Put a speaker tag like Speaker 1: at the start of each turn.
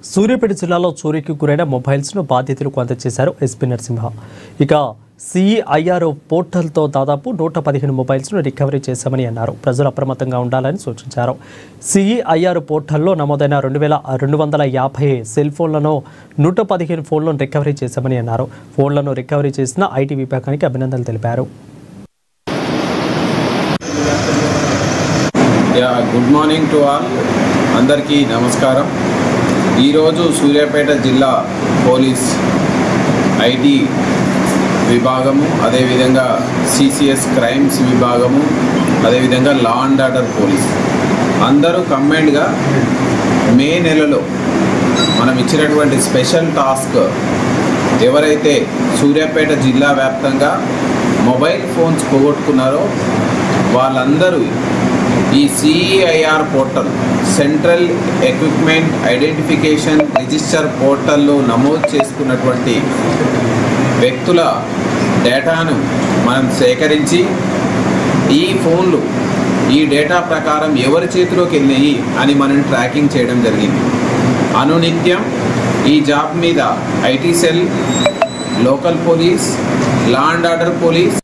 Speaker 1: సూర్యాపేట జిల్లాలో చోరీకి గురైన మొబైల్స్ను బాధితులకు అందజేశారు ఎస్పీ నరసింహ. ఇక సిఈఐఆర్ పోర్టల్తో దాదాపు 115 మొబైల్స్ను రికవరీ చేశామని అన్నారు. ప్రజలు అప్రమత్తంగా ఉండాలని సూచించారు. సిఈఐఆర్ పోర్టల్లో నమోదైన 2250 సెల్ ఫోన్లను 115 ఫోన్లను రికవరీ చేశామని అన్నారు. ఫోన్లను రికవరీ చేసిన ఐటీ విభాగానికి అభినందనలు తెలిపారు.
Speaker 2: Good morning to all. అందరికీ నమస్కారం. ఈరోజు సూర్యాపేట జిల్లా పోలీస్ ఐటీ విభాగము, అదేవిధంగా సిసిఎస్ క్రైమ్స్ విభాగము, అదేవిధంగా లా అండ్ ఆర్డర్ పోలీస్ అందరూ కంబైన్డ్గా మే నెలలో మనం ఇచ్చినటువంటి స్పెషల్ టాస్క్ ఎవరైతే సూర్యాపేట జిల్లా వ్యాప్తంగా మొబైల్ ఫోన్స్ పోగొట్టుకున్నారో వాళ్ళందరూ ఈ CEIR portal, central equipment identification register పోర్టల్లో నమోదు చేసుకున్నటువంటి వ్యక్తుల డేటాను మనం సేకరించి ఈ ఫోన్లు ఈ డేటా ప్రకారం ఎవరి చేతిలోకి వెళ్ళినాయి అని మనం ట్రాకింగ్ చేయడం జరిగింది. అనునిత్యం ఈ జాబ్ మీద IT cell, local police, law and order police